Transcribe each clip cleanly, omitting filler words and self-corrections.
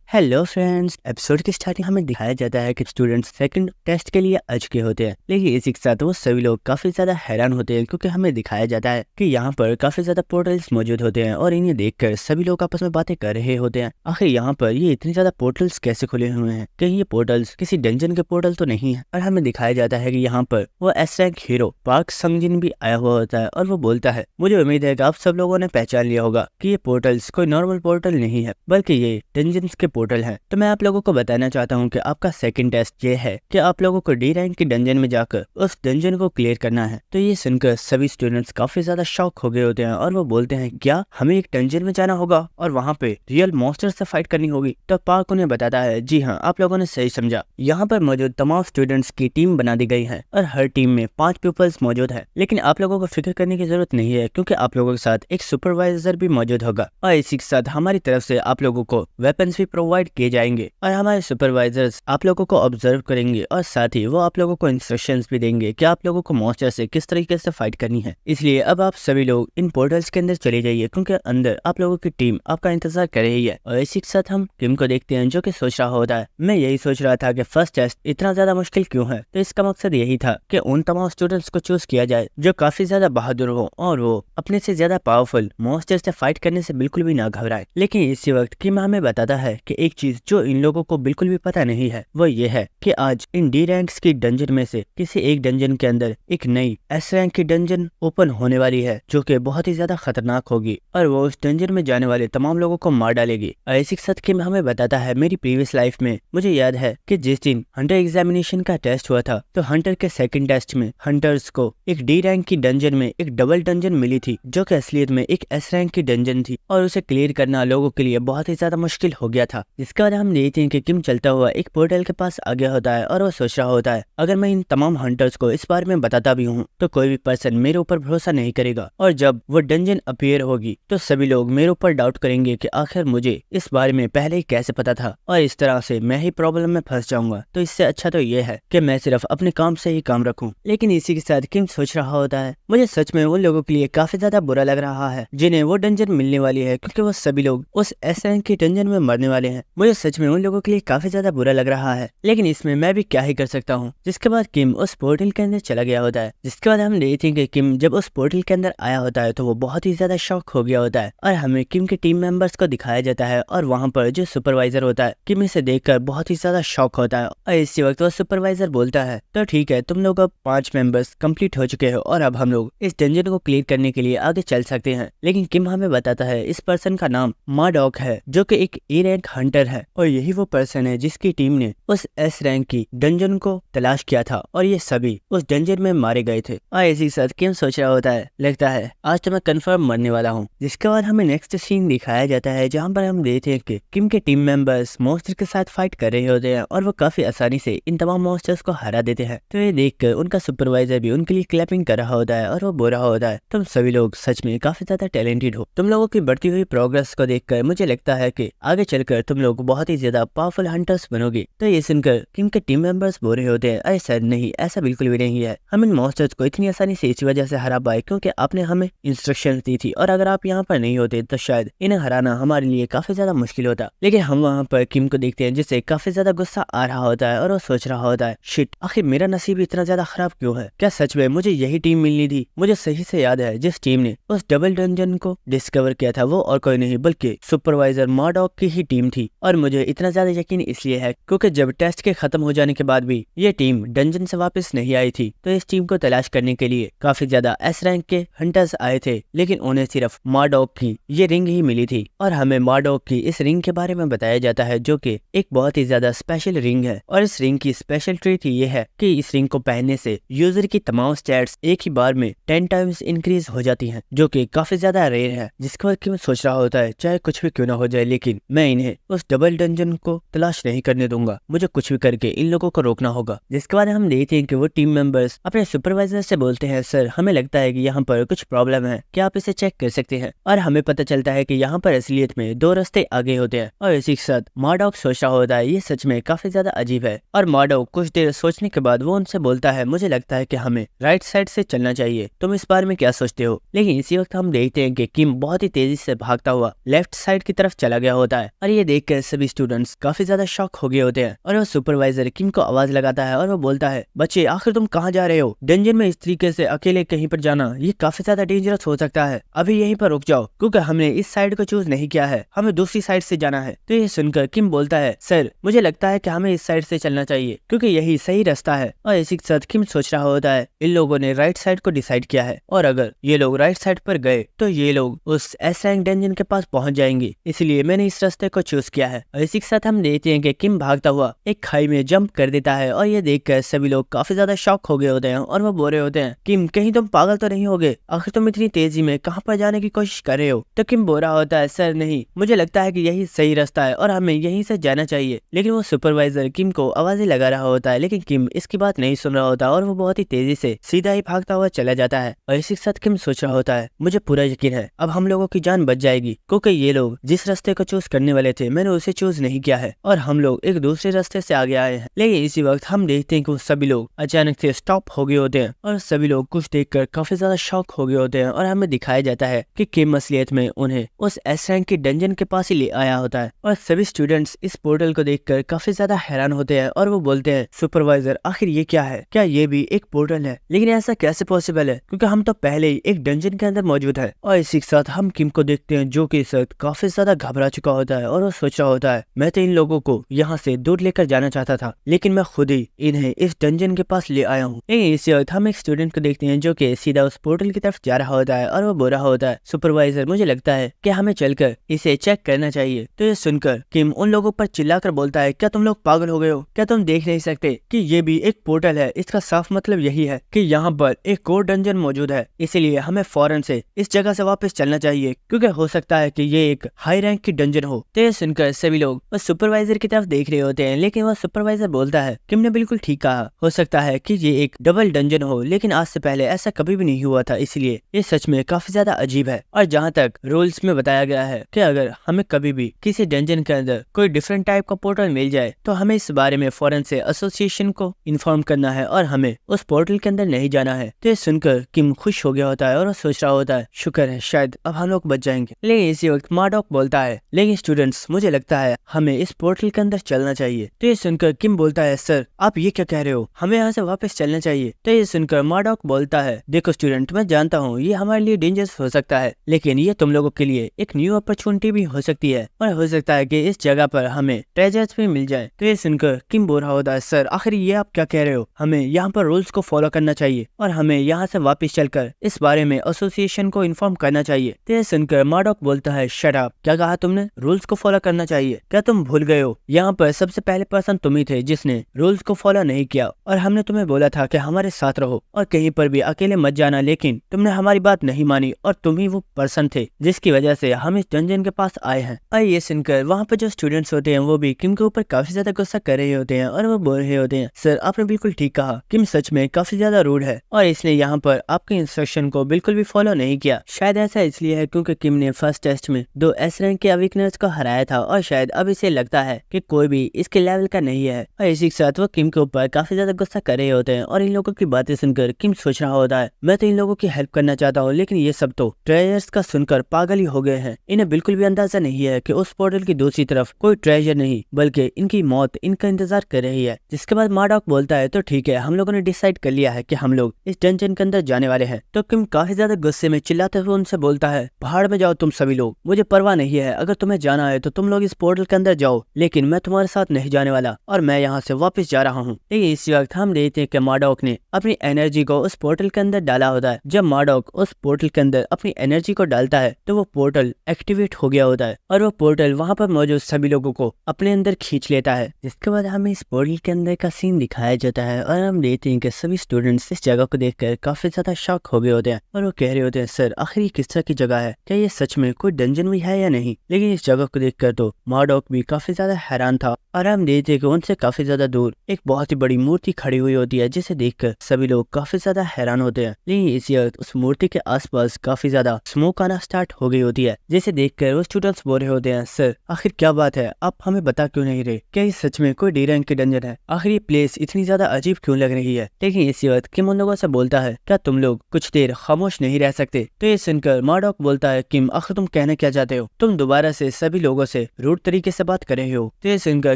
Hello friends, episode की starting हमें दिखाया जाता है कि स्टूडेंट्स सेकंड टेस्ट के लिए आ चुके होते हैं, लेकिन इसी के साथ वो सभी लोग काफी ज्यादा हैरान होते हैं क्योंकि हमें दिखाया जाता है कि यहाँ पर काफी ज्यादा पोर्टल्स मौजूद होते हैं और इन्हें देखकर सभी लोग आपस में बातें कर रहे होते हैं। आखिर यहाँ पर ये इतनी ज्यादा पोर्टल्स कैसे खुले हुए हैं? कहीं ये पोर्टल्स किसी डंजन के पोर्टल तो नहीं है? और हमें दिखाया जाता है कि यहाँ पर वो एस रैंक हीरो पार्क संगजिन भी आया हुआ होता है और वो बोलता है, मुझे उम्मीद है कि आप सब लोगों ने पहचान लिया होगा कि ये पोर्टल्स कोई नॉर्मल पोर्टल नहीं है बल्कि ये डंजन्स के पोर्टल है। तो मैं आप लोगों को बताना चाहता हूँ कि आपका सेकंड टेस्ट ये है कि आप लोगों को डी रैंक की डंजन में जाकर उस डंजन को क्लियर करना है। तो ये सुनकर सभी स्टूडेंट्स काफी ज्यादा शॉक हो गए होते हैं और वो बोलते हैं, क्या हमें एक डंजन में जाना होगा और वहाँ पे रियल मॉन्स्टर से फाइट करनी होगी? तो पार्क उन्हें बताता है, जी हाँ, आप लोगों ने सही समझा। यहाँ पर मौजूद तमाम स्टूडेंट्स की टीम बना दी गई है और हर टीम में 5 पीपल्स मौजूद है, लेकिन आप लोगों को फिक्र करने की जरूरत नहीं है क्योंकि आप लोगों के साथ एक सुपरवाइजर भी मौजूद होगा और इसी के साथ हमारी तरफ से आप लोगों को वेपन्स भी प्रोवाइड किए जाएंगे और हमारे सुपरवाइजर्स आप लोगों को ऑब्जर्व करेंगे और साथ ही वो आप लोगों को इंस्ट्रक्शंस भी देंगे कि आप लोगों को मॉन्स्टर से किस तरीके से फाइट करनी है। इसलिए अब आप सभी लोग इन पोर्टल्स के अंदर चले जाइए क्योंकि अंदर आप लोगों की टीम आपका इंतजार कर रही है। और इसी के साथ हम किम को देखते हैं जो कि सोच रहा होता है, मैं यही सोच रहा था कि फर्स्ट टेस्ट इतना ज्यादा मुश्किल क्यों है। तो इसका मकसद यही था कि उन तमाम स्टूडेंट्स को चूज किया जाए जो काफी ज्यादा बहादुर हो और वो अपने से ज्यादा पावरफुल मॉन्स्टर से फाइट करने से बिल्कुल भी ना घबराए। लेकिन इसी वक्त किम हमें बताता है कि एक चीज जो इन लोगों को बिल्कुल भी पता नहीं है वो ये है कि आज इन डी रैंक्स की डंजन में से किसी एक डंजन के अंदर एक नई एस रैंक की डंजन ओपन होने वाली है जो कि बहुत ही ज्यादा खतरनाक होगी और वो उस डंजन में जाने वाले तमाम लोगों को मार डालेगी। और इसी के साथ किम हमें बताता है, मेरी प्रीवियस लाइफ में मुझे याद है कि जिस दिन हंटर एग्जामिनेशन का टेस्ट हुआ था तो हंटर के सेकंड टेस्ट में हंटर्स को एक डी रैंक की डंजन में एक डबल डंजन मिली थी जो कि असलियत में एक एस रैंक की डंजन थी और उसे क्लियर करना लोगों के लिए बहुत ही ज्यादा मुश्किल हो गया था। जिसके बाद हम देखते हैं कि किम चलता हुआ एक पोर्टल के पास आ गया होता है और वो सोच रहा होता है, अगर मैं इन तमाम हंटर्स को इस बारे में बताता भी हूँ तो कोई भी पर्सन मेरे ऊपर भरोसा नहीं करेगा और जब वो डंजन अपीयर होगी तो सभी लोग मेरे ऊपर डाउट करेंगे कि आखिर मुझे इस बारे में पहले ही कैसे पता था और इस तरह से मैं ही प्रॉब्लम में फंस जाऊंगा। तो इससे अच्छा तो ये है कि मैं सिर्फ अपने काम से ही काम रखूं। लेकिन इसी के साथ किम सोच रहा होता है, मुझे सच में उन लोगों के लिए काफी ज्यादा बुरा लग रहा है जिन्हें वो डंजन मिलने वाली है क्योंकि वो सभी लोग उस एस रैंक की डंजन में मरने वाले हैं। मुझे सच में उन लोगों के लिए काफी ज्यादा बुरा लग रहा है, लेकिन इसमें मैं भी क्या ही कर सकता हूँ। जिसके बाद किम उस पोर्टल के अंदर चला गया होता है। जिसके बाद हम देखते हैं कि किम जब उस पोर्टल के अंदर आया होता है तो वो बहुत ही ज्यादा शॉक हो गया होता है और हमें किम के टीम मेंबर्स को दिखाया जाता है और वहाँ पर जो सुपरवाइजर होता है किम इसे देखकर बहुत ही ज्यादा शॉक होता है और इसी वक्त वो सुपरवाइजर बोलता है, तो ठीक है, तुम लोग अब 5 मेंबर्स कंप्लीट हो चुके हो और अब हम लोग इस डंजन को क्लियर करने के लिए आगे चल सकते हैं। लेकिन किम हमें बताता है इस पर्सन का नाम माडॉक है जो कि एक ए रैंक हंटर है और यही वो पर्सन है जिसकी टीम ने उस एस रैंक की डंजन को तलाश किया था और ये सभी उस डंजन में मारे गए थे। और इसी के साथ किम सोच रहा होता है, लगता है आज तो मैं कंफर्म मरने वाला हूँ। जिसके बाद हमें नेक्स्ट सीन दिखाया जाता है जहाँ पर हम देखते हैं कि किम के टीम मेंबर्स मॉन्स्टर के साथ फाइट कर रहे होते हैं और वो काफी आसानी से इन तमाम मॉन्स्टर्स को हरा देते हैं। तो ये देखकर उनका सुपरवाइजर भी उनके लिए क्लैपिंग कर रहा होता है और वो बोल रहा होता है, तुम सभी लोग सच में काफी ज्यादा टैलेंटेड हो। तुम लोगों की बढ़ती हुई प्रोग्रेस को देखकर मुझे लगता है कि आगे चलकर तुम लोग बहुत ही ज्यादा पावरफुल हंटर्स बनोगे। तो ये सुनकर किम के टीम मेंबर्स बोल रहे होते हैं, अरे सर नहीं, ऐसा बिल्कुल भी नहीं है। हम इन मॉन्स्टर्स को इतनी आसानी से इसी वजह से हरा पाए क्योंकि आपने हमें इंस्ट्रक्शंस दी थी और अगर आप यहाँ पर नहीं होते तो शायद इन्हें हराना हमारे लिए काफी ज्यादा मुश्किल होता। लेकिन हम वहाँ पर किम को देखते हैं जिससे काफी ज्यादा गुस्सा आ रहा होता है और वो सोच रहा होता है, शिट, आखिर मेरा नसीब इतना ज्यादा खराब क्यों है? क्या सच में मुझे यही टीम मिलनी थी? मुझे सही से याद है जिस टीम ने उस डबल डंजन को डिस्कवर किया था वो और कोई नहीं बल्कि सुपरवाइजर माडॉक की ही टीम थी। और मुझे इतना ज्यादा यकीन इसलिए है क्योंकि जब टेस्ट के खत्म हो जाने के बाद भी ये टीम डंजन से वापस नहीं आई थी तो इस टीम को तलाश करने के लिए काफी ज्यादा एस रैंक के हंटर्स आए थे, लेकिन उन्हें सिर्फ माडॉक की ये रिंग ही मिली थी। और हमें माडॉक की इस रिंग के बारे में बताया जाता है जो कि एक बहुत ही ज्यादा स्पेशल रिंग है और इस रिंग की स्पेशल ट्रीट ये है कि इस रिंग को पहनने से यूजर की तमाम स्टैट्स एक ही बार में 10 टाइम्स इंक्रीज हो जाती हैं जो कि काफी ज्यादा रेयर है। जिसके बाद मैं सोच रहा होता है चाहे कुछ भी क्यों ना हो जाए लेकिन मैं इन्हें उस डबल डंजन को तलाश नहीं करने दूंगा, मुझे कुछ भी करके इन लोगों को रोकना होगा। जिसके बाद हम देखते हैं कि वो टीम मेंबर्स अपने सुपरवाइजर से बोलते हैं, सर हमें लगता है कि यहाँ पर कुछ प्रॉब्लम है, क्या आप इसे चेक कर सकते हैं? और हमें पता चलता है कि यहाँ पर असलियत में 2 रास्ते आगे होते हैं और इसी के साथ माडॉक सोच रहा होता है ये सच में काफी ज्यादा अजीब है। और माडॉक कुछ देर सोचने के बाद वो उनसे बोलता है, मुझे लगता है कि हमें राइट साइड से चलना चाहिए, तुम इस बारे में क्या सोचते हो? लेकिन इसी वक्त हम देखते हैं कि किम बहुत ही तेजी से भागता हुआ लेफ्ट साइड की तरफ चला गया होता है और ये देखकर सभी स्टूडेंट्स काफी ज्यादा शॉक हो गए होते हैं और वो सुपरवाइजर किम को आवाज लगाता है और वो बोलता है, बच्चे आखिर तुम कहाँ जा रहे हो? डंजन में इस तरीके से अकेले कहीं पर जाना ये काफी ज्यादा डेंजरस हो सकता है। अभी यहीं पर रुक जाओ क्योंकि हमने इस साइड को चूज नहीं किया है, हमें दूसरी साइड से जाना है। तो ये सुनकर किम बोलता है, सर मुझे लगता है कि हमें इस साइड से चलना चाहिए क्योंकि यही सही रास्ता है। और इसी के साथ किम सोच रहा होता है, इन लोगों ने राइट साइड को डिसाइड किया है और अगर ये लोग राइट साइड पर गए तो ये लोग उस एस रैंक डंजन के पास पहुंच जाएंगे, इसलिए मैंने इस रास्ते को चूज किया है। और इसी के साथ हम देखते हैं कि किम भागता हुआ एक खाई में जंप कर देता है और ये देखकर सभी लोग काफी ज्यादा शॉक हो गए होते हैं और वो बोल रहे होते हैं, किम कहीं तुम पागल तो नहीं हो गए? आखिर तुम इतनी तेजी में कहाँ पर जाने की कोशिश कर रहे हो? तो किम बोल रहा होता है, सर नहीं, मुझे लगता है कि यही सही रास्ता है और हमें यहीं से जाना चाहिए। लेकिन वो सुपरवाइजर किम को आवाजें लगा रहा होता है, लेकिन किम इसकी बात नहीं सुन रहा होता और वो बहुत ही तेजी से सीधा ही भागता हुआ चला जाता है। और इसी के साथ किम सोच रहा होता है, मुझे पूरा यकीन है अब हम लोगों की जान बच जाएगी क्योंकि ये लोग जिस रास्ते को चूज करने वाले थे मैंने उसे चूज नहीं किया है और हम लोग एक दूसरे रास्ते से आगे आए हैं। लेकिन इसी वक्त हम देखते हैं कि वो सभी लोग अचानक से स्टॉप हो गए होते हैं और सभी लोग कुछ देखकर काफी ज्यादा शॉक हो गए होते हैं और हमें दिखाया जाता है कि किम असलियत में उन्हें उस एस रैंक की डंजन के पास ही ले आया होता है। और सभी स्टूडेंट्स इस पोर्टल को देखकर काफी ज्यादा हैरान होते हैं और वो बोलते हैं, सुपरवाइजर आखिर ये क्या है? क्या ये भी एक पोर्टल है? लेकिन ऐसा कैसे पॉसिबल है क्योंकि हम तो पहले ही एक डंजन के अंदर मौजूद है। और इसी के साथ हम किम को देखते हैं जो कि इस वक्त काफी ज्यादा घबरा चुका होता है और वो सोच रहा होता है, मैं तो इन लोगों को यहाँ से दूर लेकर जाना चाहता था लेकिन मैं खुद ही इन्हें इस डंजन के पास ले आया हूँ। लेकिन इसी वक्त हम एक स्टूडेंट को देखते हैं जो कि सीधा उस पोर्टल की तरफ जा रहा होता है और वो बोल रहा होता है, सुपरवाइजर मुझे लगता है कि हमें चलकर इसे चेक करना चाहिए। तो ये सुनकर किम उन लोगों पर चिल्लाकर बोलता है, क्या तुम लोग पागल हो गए हो? क्या तुम देख नहीं सकते कि ये भी एक पोर्टल है? इसका साफ मतलब यही है कि यहाँ पर एक और डंजन मौजूद है, इसीलिए हमें फौरन से इस जगह से वापस चलना चाहिए क्योंकि हो सकता है कि ये एक हाई रैंक की डंजन हो। तो ये सुनकर सभी लोग उस सुपरवाइजर की तरफ देख रहे होते हैं, लेकिन वह सुपरवाइजर बोलता है, किम ने बिल्कुल ठीक कहा, हो सकता है कि ये एक डबल डंजन हो लेकिन आज से पहले ऐसा कभी भी नहीं हुआ था, इसलिए ये सच में काफी ज्यादा अजीब है। और जहाँ तक रूल्स में बताया गया है कि अगर हमें कभी भी किसी डंजन के अंदर कोई डिफरेंट टाइप का पोर्टल मिल जाए तो हमें इस बारे में फौरन से एसोसिएशन को इन्फॉर्म करना है और हमें उस पोर्टल के अंदर नहीं जाना है। तो ये सुनकर किम खुश हो गया होता है और सोच रहा होता है, शुक्र है शायद अब हम लोग बच जाएंगे। लेकिन इसी वक्त मार्डॉक बोलता है, लेकिन स्टूडेंट्स मुझे लगता है हमें इस पोर्टल के अंदर चलना चाहिए। तो ये सुनकर किम बोलता है, सर आप ये क्या कह रहे हो? हमें यहाँ से वापस चलना चाहिए। तो ये सुनकर मार्डॉक बोलता है, देखो स्टूडेंट, मैं जानता हूँ ये हमारे लिए डेंजरस हो सकता है लेकिन ये तुम लोगों के लिए एक न्यू अपॉर्चुनिटी भी हो सकती है और हो सकता है कि इस जगह पर हमें ट्रेजर्स भी मिल जाए। तो ये सुनकर किम बोल रहा होता है, सर आखिर ये आप क्या कह रहे हो? हमें यहाँ पर रूल्स को फॉलो करना चाहिए और हमें यहाँ से वापस चलकर इस बारे में एसोसिएशन को इन्फॉर्म करना चाहिए। तो ये सुनकर मार्डॉक बोलता है, शट अप, क्या कहा तुमने? रूल्स को फॉलो करना चाहिए? क्या तुम भूल गए हो यहाँ पर सबसे पहले पर्सन तुम ही थे जिसने रूल्स को फॉलो नहीं किया और हमने तुम्हें बोला था कि हमारे साथ रहो और कहीं पर भी अकेले मत जाना, लेकिन तुमने हमारी बात नहीं मानी और तुम ही वो पर्सन थे जिसकी वजह से हम इस डंजन के पास आए हैं। और ये सुनकर वहाँ पर जो स्टूडेंट्स होते हैं वो भी किम के ऊपर काफी ज्यादा गुस्सा कर रहे होते हैं और वो बोल रहे होते हैं, सर आपने बिल्कुल ठीक कहा, किम सच में काफी ज्यादा रूड है और इसने यहाँ पर आपके इंस्ट्रक्शन को बिल्कुल भी फॉलो नहीं किया। शायद ऐसा इसलिए है क्योंकि किम ने फर्स्ट टेस्ट में 2 एस रैंक के अविकनर्स को हराया था और शायद अब इसे लगता है कि कोई भी इसके लेवल का नहीं है। और इसी के साथ वो किम के ऊपर काफी ज्यादा गुस्सा कर रहे होते हैं और इन लोगों की बातें सुनकर किम सोच रहा होता है, मैं तो इन लोगों की हेल्प करना चाहता हूँ लेकिन ये सब तो ट्रेजर्स का सुनकर पागल ही हो गए हैं। इन्हें बिल्कुल भी अंदाजा नहीं है कि उस पोर्टल की दूसरी तरफ कोई ट्रेजर नहीं बल्कि इनकी मौत इनका इंतजार कर रही है। जिसके बाद मार्डॉक बोलता है, तो ठीक है, हम लोगों ने डिसाइड कर लिया है कि हम लोग इस डंजन के अंदर जाने वाले हैं। तो किम काफी ज्यादा गुस्से में चिल्लाते हुए उनसे बोलता है, भाड़ में जाओ तुम सभी लोग, मुझे परवाह नहीं है, अगर तुम्हें जाना है तो तुम लोग इस पोर्टल के अंदर जाओ लेकिन मैं तुम्हारे साथ नहीं जाने वाला और मैं यहाँ से वापस जा रहा हूँ। लेकिन इसी वक्त हम देखते हैं कि मार्डॉक ने अपनी एनर्जी को उस पोर्टल के अंदर डाला होता है। जब मार्डॉक उस पोर्टल के अंदर अपनी एनर्जी को डालता है तो वो पोर्टल एक्टिवेट हो गया होता है और वो पोर्टल वहाँ पर मौजूद सभी लोगों को अपने अंदर खींच लेता है। जिसके बाद हमें इस पोर्टल के अंदर का सीन दिखाया जाता है और हम देखते हैं कि सभी स्टूडेंट्स इस जगह को देखकर काफी ज्यादा शॉक हो गए होते हैं और वो कह रहे होते हैं, सर आखिर ये किस तरह की जगह है? क्या ये सच में कोई डंजन भी है या नहीं? लेकिन इस जगह को देखकर तो मार्डॉक भी काफी ज्यादा हैरान था और हम देखते हैं कि उनसे काफी ज्यादा दूर एक बहुत ही बड़ी मूर्ति खड़ी हुई होती है, जिसे देखकर सभी लोग काफी ज्यादा हैरान होते हैं। लेकिन इसी वक्त उस मूर्ति के आसपास काफी ज्यादा स्मोक आना स्टार्ट हो गई होती है, जिसे देखकर वो स्टूडेंट्स बोल रहे होते हैं, सर आखिर क्या बात है, आप हमें बता क्यों नहीं रहे? क्या ये सच में कोई डी रैंक की डंजन है? आखिर ये प्लेस इतनी ज्यादा अजीब क्यों लग रही है? लेकिन इसी वक्त किम उन लोगों से बोलता है, क्या तुम लोग कुछ देर खामोश नहीं रह सकते? तो ये सुनकर मार्डॉक बोलता है, किम आखिर तुम कहना क्या चाहते हो? तुम दोबारा से सभी लोगों से रूड तरीके से बात कर रहे हो। तो ये सुनकर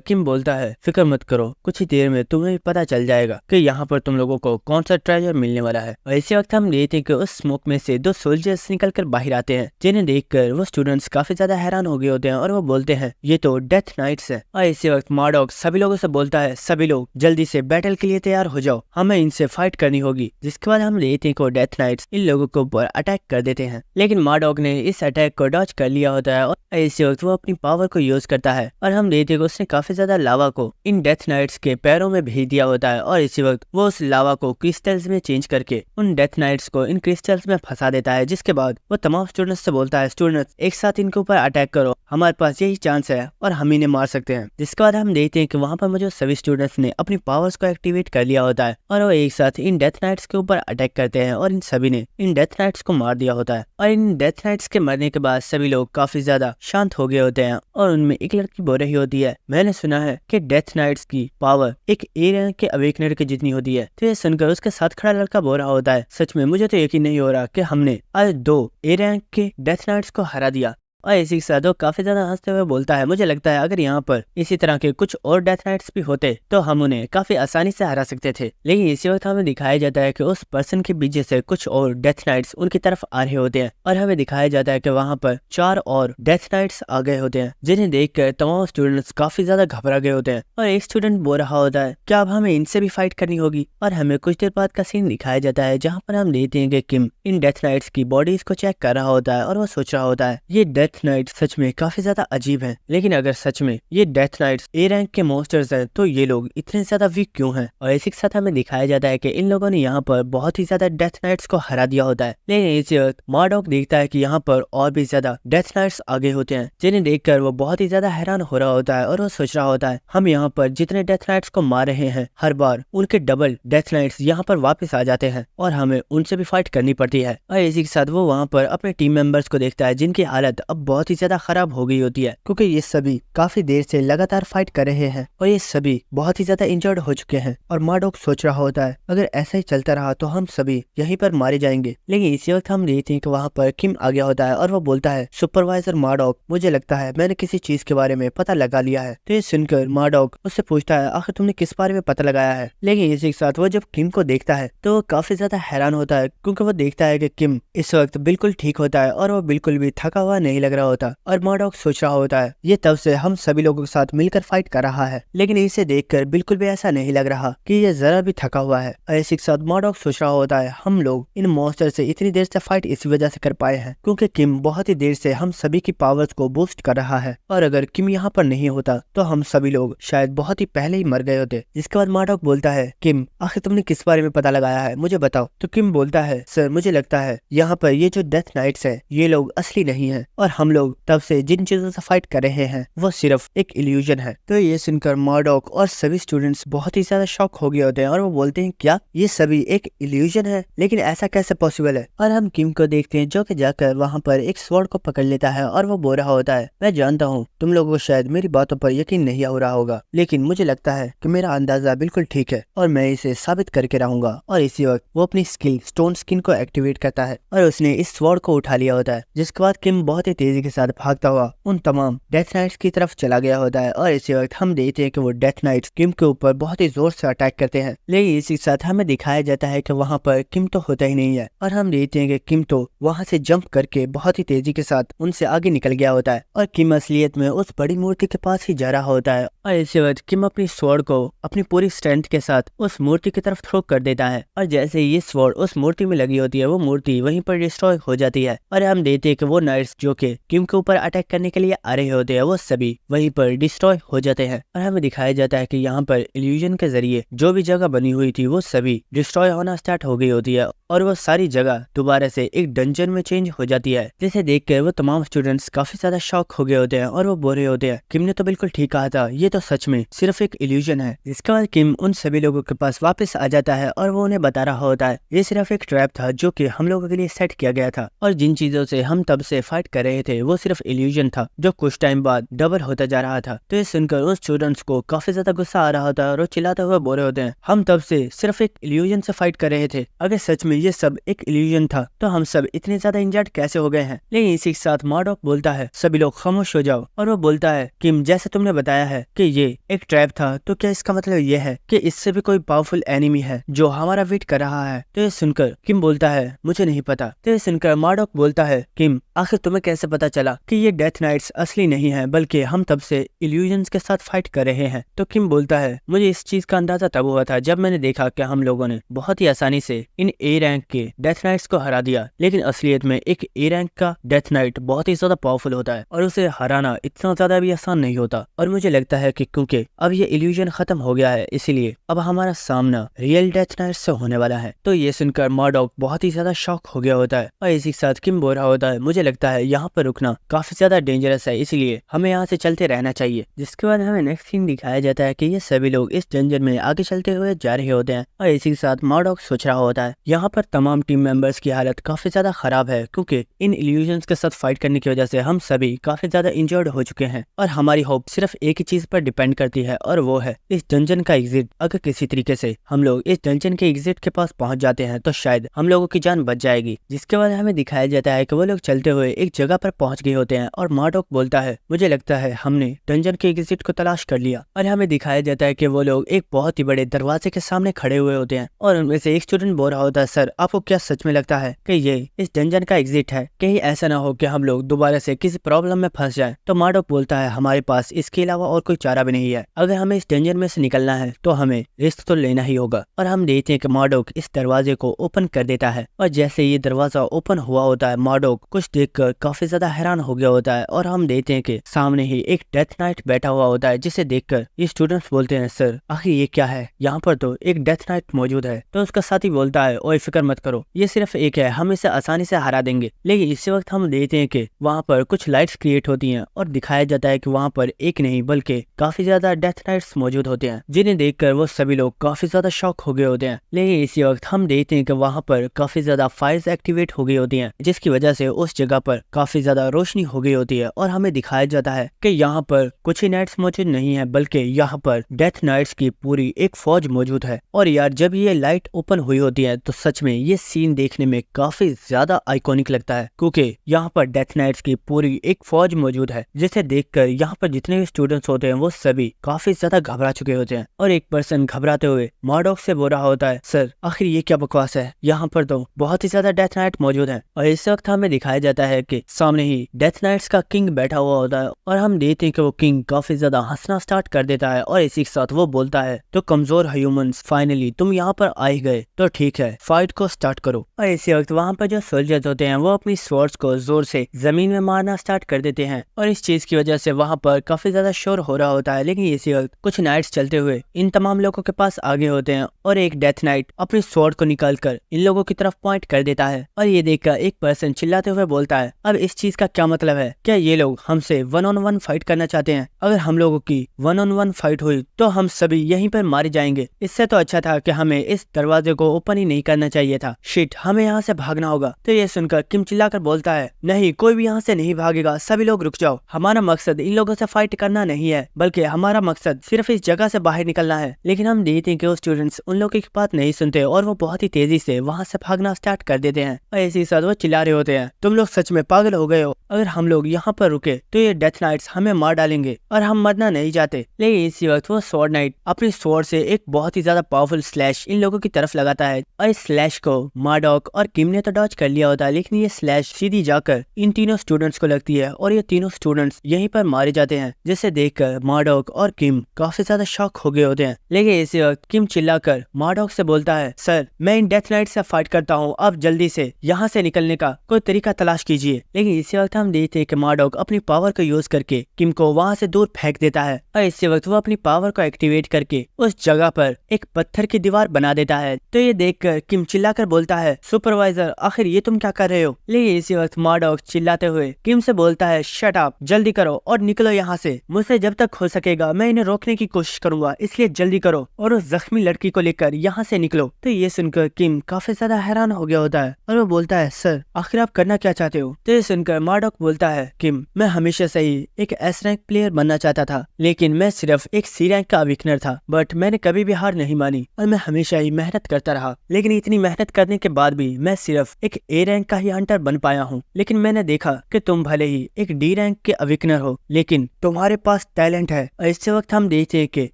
किम बोलता है, फिक्र मत करो, कुछ ही देर में तुम्हें पता चल जाएगा कि यहाँ पर तुम लोगों को कौन सा ट्रेजर मिलने वाला है। और इसी वक्त हम देखते हैं कि उस स्मोक में से 2 सोल्जर्स निकलकर बाहर आते हैं, जिन्हें देखकर वो स्टूडेंट्स काफी ज्यादा हैरान हो गए होते हैं और वो बोलते हैं, ये तो डेथ नाइट्स है। और इसी वक्त मार्डॉक सभी लोगों से बोलता है, सभी लोग जल्दी से बैटल के लिए तैयार हो जाओ, हमें इनसे फाइट करनी होगी। जिसके बाद हम देखते हैं कि डेथ नाइट्स इन लोगों के ऊपर अटैक कर देते हैं, लेकिन मार्डॉक ने इस अटैक को डॉज कर लिया होता है और इसी वक्त वो अपनी पावर को यूज करता है और हम देखते हैं कि उसने काफी ज्यादा लावा को इन डेथ नाइट्स के पैरों में भेज दिया होता है। और इसी वक्त वो उस लावा को क्रिस्टल्स में चेंज करके उन डेथ नाइट्स को इन क्रिस्टल्स में फंसा देता है। जिसके बाद वो तमाम स्टूडेंट्स से बोलता है, स्टूडेंट्स एक साथ इनके ऊपर अटैक करो, हमारे पास यही चांस है और हम इन्हें मार सकते हैं। जिसके बाद हम देखते हैं कि वहाँ पर मौजूद सभी स्टूडेंट्स ने अपनी पावर्स को एक्टिवेट कर लिया होता है और वो एक साथ इन डेथ नाइट्स के ऊपर अटैक करते हैं और इन सभी ने इन डेथ नाइट्स को मार दिया होता है। और इन डेथ नाइट्स के मरने के बाद सभी लोग काफी ज्यादा शांत हो गए होते हैं और उनमें एक लड़की बोल रही होती है, मैंने सुना है कि डेथ नाइट्स की पावर एक ए रैंक के अवेकनर की जितनी होती है। तो ये सुनकर उसके साथ खड़ा लड़का बोल रहा होता है, सच में मुझे तो यकीन नहीं हो रहा कि हमने आज 2 ए रैंक के डेथ नाइट्स को हरा दिया। और इसी के साथ वो काफी ज्यादा हंसते हुए बोलता है, मुझे लगता है अगर यहाँ पर इसी तरह के कुछ और डेथ नाइट्स भी होते तो हम उन्हें काफी आसानी से हरा सकते थे। लेकिन इसी वक्त हमें दिखाया जाता है कि उस पर्सन के पीछे से कुछ और डेथ नाइट्स उनकी तरफ आ रहे होते हैं और हमें दिखाया जाता है कि वहाँ पर 4 और डेथ नाइट्स आ गए होते हैं, जिन्हें देखकर तमाम स्टूडेंट्स काफी ज्यादा घबरा गए होते हैं। और एक स्टूडेंट बोल रहा होता है, क्या अब हमें इनसे भी फाइट करनी होगी? और हमें कुछ देर बाद का सीन दिखाया जाता है जहाँ पर हम देखते हैं कि किम इन डेथ नाइट्स की बॉडीज को चेक कर रहा होता है और वो सोच रहा होता है, ये डेथ नाइट सच में काफी ज्यादा अजीब है, लेकिन अगर सच में ये डेथ नाइट्स ए रैंक के मॉन्स्टर्स हैं तो ये लोग इतने ज्यादा वीक क्यों हैं? और इसी के साथ हमें दिखाया जाता है कि इन लोगों ने यहाँ पर बहुत ही ज्यादा डेथ नाइट्स को हरा दिया होता है। लेकिन इसी वक्त मार्डॉक देखता है कि यहाँ पर और भी ज्यादा डेथ नाइट्स आगे होते हैं, जिन्हें देखकर वो बहुत ही ज्यादा हैरान हो रहा होता है और वो सोच रहा होता है, हम यहाँ पर जितने डेथ नाइट्स को मार रहे हैं हर बार उनके डबल डेथ नाइट्स यहाँ पर वापस आ जाते हैं और हमें उनसे भी फाइट करनी पड़ती है। और इसी के साथ वो वहाँ पर अपने टीम मेंबर्स को देखता है, जिनकी हालत अब बहुत ही ज्यादा खराब हो गई होती है, क्योंकि ये सभी काफी देर से लगातार फाइट कर रहे हैं और ये सभी बहुत ही ज्यादा इंजर्ड हो चुके हैं। और मार्डॉक सोच रहा होता है, अगर ऐसा ही चलता रहा तो हम सभी यहीं पर मारे जाएंगे। लेकिन इसी वक्त हम देखते हैं कि वहाँ पर किम आ गया होता है और वो बोलता है, सुपरवाइजर मार्डॉक, मुझे लगता है मैंने किसी चीज के बारे में पता लगा लिया है। तो ये सुनकर मार्डॉक उससे पूछता है, आखिर तुमने किस बारे में पता लगाया है? लेकिन इसी के साथ वो जब किम को देखता है तो वो काफी ज्यादा हैरान होता है, क्योंकि वो देखता है कि किम इस वक्त बिल्कुल ठीक होता है और वो बिल्कुल भी थका हुआ नहीं लग रहा होता। और मार्डॉक सोच रहा होता है, ये तब से हम सभी लोगों के साथ मिलकर फाइट कर रहा है, लेकिन इसे देखकर बिल्कुल भी ऐसा नहीं लग रहा कि ये जरा भी थका हुआ है। और इसी के साथ मार्डॉक सोच रहा होता है, हम लोग इन मॉन्स्टर से इतनी देर से फाइट इसी वजह से कर पाए हैं क्योंकि किम बहुत ही देर से हम सभी की पावर्स को बूस्ट कर रहा है, और अगर किम यहाँ पर नहीं होता तो हम सभी लोग शायद बहुत ही पहले ही मर गए होते। जिसके बाद मार्डॉक बोलता है, किम आखिर तुमने किस बारे में पता लगाया है, मुझे बताओ। तो किम बोलता है, सर मुझे लगता है यहाँ पर ये जो डेथ नाइट्स है ये लोग असली नहीं है और हम लोग तब से जिन चीजों से फाइट कर रहे हैं वो सिर्फ एक इल्यूजन है। तो ये सुनकर मार्डॉक और सभी स्टूडेंट्स बहुत ही ज्यादा शॉक हो गए होते हैं और वो बोलते हैं, क्या ये सभी एक इल्यूजन है? लेकिन ऐसा कैसे पॉसिबल है? और हम किम को देखते हैं जो कि जाकर वहाँ पर एक स्वॉर्ड को पकड़ लेता है और वो बोल रहा होता है, मैं जानता हूँ तुम लोगों को शायद मेरी बातों पर यकीन नहीं हो रहा होगा, लेकिन मुझे लगता है कि मेरा अंदाजा बिल्कुल ठीक है और मैं इसे साबित करके रहूंगा। और इसी वक्त वो अपनी स्किल स्टोन स्किन को एक्टिवेट करता है और उसने इस स्वॉर्ड को उठा लिया होता है। जिसके बाद किम बहुत ही तेजी के साथ भागता हुआ उन तमाम डेथ नाइट्स की तरफ चला गया होता है। और इसी वक्त हम देखते हैं कि वो डेथ नाइट्स किम के ऊपर बहुत ही जोर से अटैक करते हैं, लेकिन इसी के साथ हमें दिखाया जाता है कि वहाँ पर किम तो होता ही नहीं है और हम देखते हैं कि किम तो वहाँ से जंप करके बहुत ही तेजी के साथ उनसे आगे निकल गया होता है और किम असलियत में उस बड़ी मूर्ति के पास ही जा रहा होता है। और इसी वक्त किम अपनी स्वॉर्ड को अपनी पूरी स्ट्रेंथ के साथ उस मूर्ति की तरफ थ्रो कर देता है और जैसे ही ये स्वॉर्ड उस मूर्ति में लगी होती है वो मूर्ति वहीं पर डिस्ट्रॉय हो जाती है। और हम देखते हैं कि वो नाइट्स जो कि किम के ऊपर अटैक करने के लिए आ रहे होते हैं वो सभी वहीं पर डिस्ट्रॉय हो जाते हैं। और हमें दिखाया जाता है कि यहाँ पर इल्यूजन के जरिए जो भी जगह बनी हुई थी वो सभी डिस्ट्रॉय होना स्टार्ट हो गई होती है और वो सारी जगह दोबारा से एक डंजन में चेंज हो जाती है। जिसे देखकर वो तमाम स्टूडेंट्स काफी ज्यादा शॉक हो गए होते हैं और वो बोल रहे होते हैं, किम ने तो बिल्कुल ठीक कहा था, ये तो सच में सिर्फ एक इल्यूजन है। जिसके बाद किम उन सभी लोगों के पास वापस आ जाता है और वो उन्हें बता रहा होता है ये सिर्फ एक ट्रैप था जो कि हम लोगों के लिए सेट किया गया था, और जिन चीजों से हम तब से फाइट कर रहे थे वो सिर्फ इल्यूजन था जो कुछ टाइम बाद डबल होता जा रहा था। तो ये सुनकर उन स्टूडेंट्स को काफी ज्यादा गुस्सा आ रहा होता है और वो चिल्लाते हुए बोल रहे होते हैं हम तब से सिर्फ एक इल्यूजन से फाइट कर रहे थे, अगर सच में ये सब एक इल्यूजन था तो हम सब इतने ज्यादा इंजर्ड कैसे हो गए हैं। लेकिन इसी के साथ मॉर्डॉक बोलता है सभी लोग खामोश हो जाओ, और वो बोलता है किम जैसे तुमने बताया है कि ये एक ट्रैप था तो क्या इसका मतलब ये है कि इससे भी कोई पावरफुल एनिमी है जो हमारा वेट कर रहा है। तो ये सुनकर किम बोलता है मुझे नहीं पता। तो ये सुनकर मॉर्डॉक बोलता है किम आखिर तुम्हें कैसे पता चला कि ये डेथ नाइट्स असली नहीं है बल्कि हम तब से इल्यूजन्स के साथ फाइट कर रहे हैं। तो किम बोलता है मुझे इस चीज का अंदाजा तब हुआ था जब मैंने देखा कि हम लोगों ने बहुत ही आसानी से इन ए रैंक के डेथ नाइट्स को हरा दिया, लेकिन असलियत में एक ए रैंक का डेथ नाइट बहुत ही ज्यादा पावरफुल होता है और उसे हराना इतना ज्यादा भी आसान नहीं होता। और मुझे लगता है कि क्योंकि अब ये इल्यूजन खत्म हो गया है इसीलिए अब हमारा सामना रियल डेथ नाइट से होने वाला है। तो ये सुनकर मॉर्डॉक बहुत ही ज्यादा शॉक हो गया होता है और इसी के साथ किम बोल रहा होता है मुझे लगता है यहाँ पर रुकना काफी ज्यादा डेंजरस है, इसलिए हमें यहाँ से चलते रहना चाहिए। जिसके बाद हमें नेक्स्ट सीन दिखाया जाता है कि ये सभी लोग इस डंजन में आगे चलते हुए जा रहे होते हैं और इसी के साथ मॉर्डॉक सोच रहा होता है यहाँ पर तमाम टीम मेंबर्स की हालत काफी ज्यादा खराब है क्योंकि इन इल्यूजन्स के साथ फाइट करने की वजह से हम सभी काफी ज्यादा इंजर्ड हो चुके हैं और हमारी होप सिर्फ एक ही चीज पर डिपेंड करती है और वो है इस डंजन का एग्जिट। अगर किसी तरीके से हम लोग इस डंजन के एग्जिट के पास पहुंच जाते हैं तो शायद हम लोगों की जान बच जाएगी। जिसके बाद हमें दिखाया जाता है कि वो लोग चलते हुए एक जगह पर पहुंच गए होते हैं और मॉर्डॉक बोलता है मुझे लगता है हमने डंजन के एग्जिट को तलाश कर लिया। और हमें दिखाया जाता है कि वो लोग एक बहुत ही बड़े दरवाजे के सामने खड़े हुए होते हैं और उनमें से एक स्टूडेंट बोल रहा होता है सर आपको क्या सच में लगता है कि ये इस डंजन का एग्जिट है, कहीं ऐसा ना हो कि हम लोग दोबारा से किसी प्रॉब्लम में फंस जाए। तो मॉर्डॉक बोलता है हमारे पास इसके अलावा और कोई चारा भी नहीं है, अगर हमें इस डंजन में से निकलना है तो हमें रिस्क तो लेना ही होगा। और हम देखते हैं कि मॉर्डॉक इस दरवाजे को ओपन कर देता है और जैसे ये दरवाजा ओपन हुआ होता है मॉर्डॉक कुछ देखकर काफी ज्यादा हैरान हो गया होता है और हम देखते हैं कि सामने ही एक डेथ नाइट बैठा हुआ होता है जिसे देखकर ये स्टूडेंट्स बोलते हैं सर आखिर ये क्या है, यहाँ पर तो एक डेथ नाइट मौजूद है। तो उसका साथी बोलता है ओए फिक्र मत करो ये सिर्फ एक है, हम इसे आसानी से हरा देंगे। लेकिन इसी वक्त हम देखते हैं कि वहाँ पर कुछ लाइट्स क्रिएट होती हैं और दिखाया जाता है कि वहाँ पर एक नहीं बल्कि काफी ज्यादा डेथ नाइट्स मौजूद होते हैं जिन्हें देखकर वो सभी लोग काफी ज्यादा शॉक हो गए होते हैं। लेकिन इसी वक्त हम देखते हैं कि वहाँ पर काफी ज्यादा फायर्स एक्टिवेट हो गई होती हैं जिसकी वजह से उस जगह पर काफी ज्यादा रोशनी हो गई होती है और हमें दिखाया जाता है कि यहाँ पर कुछ ही नाइट्स मौजूद नहीं है बल्कि यहाँ पर डेथ नाइट्स की पूरी एक फौज मौजूद है। और यार जब ये लाइट ओपन हुई होती है तो सच में ये सीन देखने में काफी ज्यादा आइकॉनिक लगता है क्योंकि यहाँ पर डेथ नाइट्स की पूरी एक फौज मौजूद है जिसे देखकर यहाँ पर जितने भी स्टूडेंट्स होते हैं वो सभी काफी ज्यादा घबरा चुके होते हैं। और एक पर्सन घबराते हुए मॉर्डॉक से बोल रहा होता है सर आखिर ये क्या बकवास है, यहाँ पर तो बहुत ही ज्यादा डेथ नाइट मौजूद है। और इस वक्त हमें दिखाया जाता है कि सामने ही डेथ नाइट्स का किंग बैठा हुआ होता है और हम देखते हैं कि वो किंग काफी ज्यादा हंसना स्टार्ट कर देता है और इसी के साथ वो बोलता है तो कमजोर ह्यूमंस फाइनली तुम यहाँ पर आ ही गए, तो ठीक है फाइट को स्टार्ट करो। और इसी वक्त वहाँ पर जो सोल्जर्स होते हैं वो अपनी स्वॉर्ड्स को जोर से जमीन में मारना स्टार्ट कर देते हैं और इस चीज की वजह से वहाँ पर काफी ज्यादा शोर हो रहा होता है। लेकिन इसी वक्त कुछ नाइट्स चलते हुए इन तमाम लोगों के पास आगे होते हैं और एक डेथ नाइट अपनी स्वॉर्ड को निकालकर इन लोगों की तरफ पॉइंट कर देता है और ये देखकर एक पर्सन चिल्लाते हुए बोलता है अब इस चीज का क्या मतलब है, क्या ये लोग हमसे 1-on-1 फाइट करना चाहते हैं? अगर हम लोगों की 1-on-1 फाइट हुई तो हम सभी यहीं पर मारे जाएंगे। इससे तो अच्छा था कि हमें इस दरवाजे को ओपन ही नहीं करना चाहिए था। शिट, हमें यहाँ से भागना होगा। तो ये सुनकर किम चिल्लाकर बोलता है नहीं, कोई भी यहाँ से नहीं भागेगा, सभी लोग रुक जाओ। हमारा मकसद इन लोगों से फाइट करना नहीं है बल्कि हमारा मकसद सिर्फ इस जगह से बाहर निकलना है। लेकिन हम देखते हैं कि वो स्टूडेंट्स उन लोगों की बात नहीं सुनते और वो बहुत ही तेजी से वहाँ से भागना स्टार्ट कर देते हैं और इसी साथ वो चिल्ला रहे होते हैं तुम लोग सच में पागल हो गए हो, अगर हम लोग यहाँ पर रुके तो ये डेथ नाइट्स हमें मार डालेंगे और हम मरना नहीं चाहते। लेकिन इसी वक्त वो स्वॉर्ड नाइट अपनी स्वॉर्ड से एक बहुत ही ज्यादा पावरफुल स्लैश इन लोगों की तरफ लगाता है और इस स्लैश को मॉर्डॉक और किम ने तो डॉज कर लिया होता है, लेकिन ये स्लैश सीधी जाकर इन तीनों स्टूडेंट्स को लगती है और ये तीनों स्टूडेंट्स यहीं पर मारे जाते हैं, जिसे देखकर मॉर्डॉक और किम काफी ज्यादा शॉक हो गए होते हैं। लेकिन इसी वक्त किम चिल्लाकर मॉर्डॉक से बोलता है सर मैं इन डेथ नाइट से फाइट करता हूँ, अब जल्दी से यहाँ से निकलने का कोई तरीका तलाश कीजिए। लेकिन इसी वक्त हम देखते हैं कि मार्डॉक अपनी पावर को यूज करके किम को वहाँ से दूर फेंक देता है और इसी वक्त वो अपनी पावर को एक्टिवेट करके उस जगह पर एक पत्थर की दीवार बना देता है। तो ये देखकर किम चिल्लाकर बोलता है, सुपरवाइजर आखिर ये तुम क्या कर रहे हो। लेकिन इसी वक्त मार्डॉक चिल्लाते हुए किम से बोलता है, शट अप, जल्दी करो और निकलो यहाँ से। मुझसे जब तक हो सकेगा मैं इन्हें रोकने की कोशिश करूंगा, इसलिए जल्दी करो और उस जख्मी लड़की को लेकर यहाँ से निकलो। तो ये सुनकर किम काफी ज्यादा हैरान हो गया होता है और वो बोलता है, सर आखिर आप करना क्या चाहते हो। तो ये सुनकर मार्डॉक बोलता है, किम मैं हमेशा से ही एक एस रैंक प्लेयर बनना चाहता था, लेकिन मैं सिर्फ एक सी रैंक का अविकनर था। बट मैंने कभी भी हार नहीं मानी और मैं हमेशा ही मेहनत करता रहा। लेकिन इतनी मेहनत करने के बाद भी मैं सिर्फ एक ए रैंक का ही हंटर बन पाया हूँ। लेकिन मैंने देखा कि तुम भले ही एक डी रैंक के अविकनर हो, लेकिन तुम्हारे पास टैलेंट है। और इस वक्त हम देखते हैं कि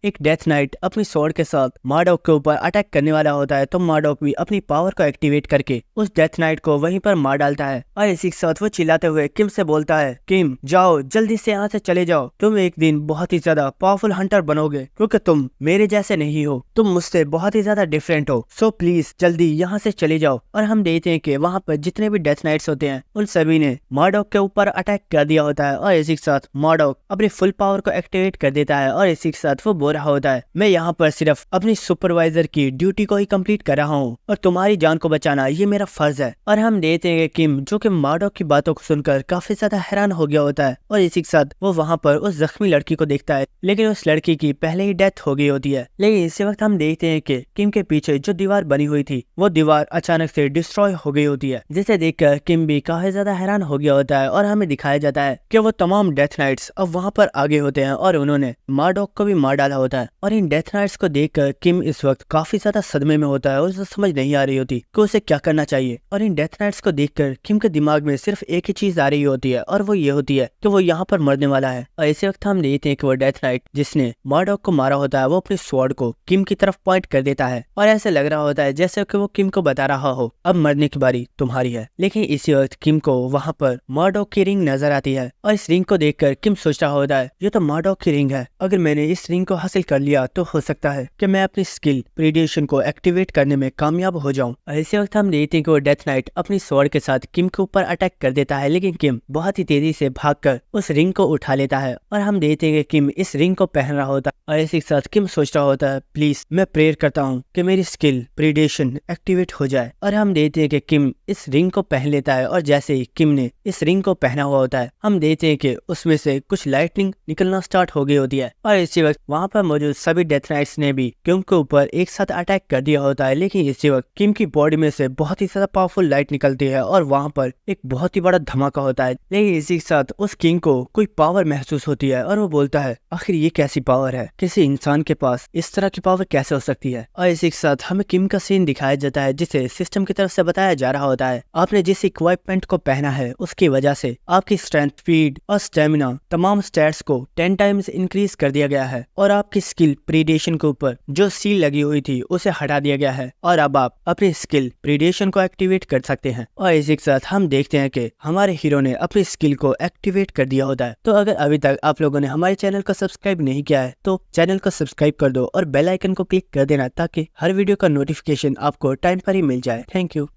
एक डेथ नाइट अपनी स्वॉर्ड के साथ मार्डॉक के ऊपर अटैक करने वाला होता है। तो मार्डॉक भी अपनी पावर को एक्टिवेट करके उस डेथ नाइट को वहीं पर मार डालता है और इसी के साथ वो चिल्लाते हुए किम से बोलता है, किम जाओ जल्दी से यहाँ से चले जाओ। तुम एक दिन बहुत ही ज्यादा पावरफुल हंटर बनोगे, क्योंकि तुम मेरे जैसे नहीं हो, तुम मुझसे बहुत ही ज्यादा डिफरेंट हो। सो प्लीज जल्दी यहाँ से चले जाओ। और हम देखते हैं कि वहाँ पर जितने भी डेथ नाइट्स होते हैं उन सभी ने मार्डॉक के ऊपर अटैक कर दिया होता है और इसी के साथ मार्डॉक अपनी फुल पावर को एक्टिवेट कर देता है और इसी के साथ वो बोल रहा होता है, मैं यहाँ पर सिर्फ अपनी सुपरवाइजर की ड्यूटी को ही कंप्लीट कर रहा हूँ और तुम्हारी जान को बचाना ये मेरा फर्ज है। और हम देखते हैं कि किम जो कि मार्डॉक की बातों को सुनकर काफी ज्यादा हैरान हो गया होता है और इसी के साथ वो वहाँ पर उस जख्मी लड़की को देखता है, लेकिन उस लड़की की पहले ही डेथ हो गई होती है। लेकिन इसी वक्त हम देखते हैं कि किम के पीछे जो दीवार बनी हुई थी वो दीवार अचानक से डिस्ट्रॉय हो गई होती है, जिसे देखकर किम भी काफी ज्यादा हैरान हो गया होता है और हमें दिखाया जाता है कि वो तमाम डेथ नाइट्स अब वहाँ पर आगे होते हैं और उन्होंने मार्डॉक को भी मार डाला होता है। और इन डेथ नाइट्स को देखकर किम इस वक्त काफी ज्यादा सदमे में होता है और उसे समझ नहीं आ रही होती कि उसे क्या करना चाहिए। और इन डेथ नाइट्स को देखकर किम के दिमाग में सिर्फ एक ही चीज आ रही होती है और वो ये होती है कि वो यहाँ पर मरने वाला है। और इसी वक्त हम देखते हैं कि वो डेथ नाइट जिसने मार्डॉक को मारा होता है वो अपने स्वॉर्ड को किम की तरफ पॉइंट कर देता है और ऐसे लग रहा होता है जैसे कि वो किम को बता रहा हो, अब मरने की बारी तुम्हारी है। लेकिन इसी वक्त किम को वहाँ पर मार्डॉक की रिंग नजर आती है और इस रिंग को देखकर किम सोच रहा होता है, ये तो मार्डॉक की रिंग है, अगर मैंने इस रिंग को हासिल कर लिया तो हो सकता है कि मैं अपनी स्किल प्रीडेशन को एक्टिवेट करने में कामयाब हो जाऊं। और इसी वक्त हम देखते हैं कि वो डेथ नाइट अपनी स्वॉर्ड के साथ किम के ऊपर अटैक कर देता है, लेकिन किम बहुत ही तेजी से भागकर उस रिंग को उठा लेता है और हम देखते हैं कि किम इस रिंग को पहन रहा होता है। और इसी के साथ किम सोच रहा होता है, प्लीज मैं प्रेयर करता हूँ कि मेरी स्किल प्रीडेशन एक्टिवेट हो जाए। और हम देखते हैं कि किम इस रिंग को पहन लेता है और जैसे ही किम ने इस रिंग को पहना हुआ होता है हम देखते हैं कि उसमें से कुछ लाइटनिंग निकलना स्टार्ट हो गई होती है। और इसी वक्त वहाँ पर मौजूद सभी डेथ नाइट्स ने भी किम के ऊपर एक साथ अटैक कर दिया होता है। लेकिन इसी वक्त किम की बॉडी में से बहुत ही ज्यादा पावरफुल लाइट निकलती है और वहाँ पर एक बहुत ही बड़ा धमाका होता है। लेकिन इसी के साथ उस किंग को कोई पावर महसूस होती है और वो बोलता है, आखिर ये कैसी पावर है, किसी इंसान के पास इस तरह की पावर कैसे हो सकती है। और इसी के साथ हमें किम का सीन दिखाया जाता है जिसे सिस्टम की तरफ से बताया जा रहा होता है, आपने जिस इक्विपमेंट को पहना है उसकी वजह से आपकी स्ट्रेंथ, स्पीड और स्टेमिना तमाम स्टैट्स को 10 टाइम्स इंक्रीज कर दिया गया है और आपकी स्किल प्रीडेशन के ऊपर जो सील लगी हुई थी उसे हटा दिया गया है और अब आप अपनी स्किल प्रीडेशन को एक्टिवेट कर सकते हैं। और इसी के साथ हम देखते हैं कि हमारे हीरो ने अपनी स्किल को एक्टिवेट कर दिया होता है। तो अगर अभी तक आप लोगों ने हमारे चैनल को सब्सक्राइब नहीं किया है तो चैनल को सब्सक्राइब कर दो और बेल आइकन को क्लिक कर देना ताकि हर वीडियो का नोटिफिकेशन आपको टाइम पर ही मिल जाए। Thank you.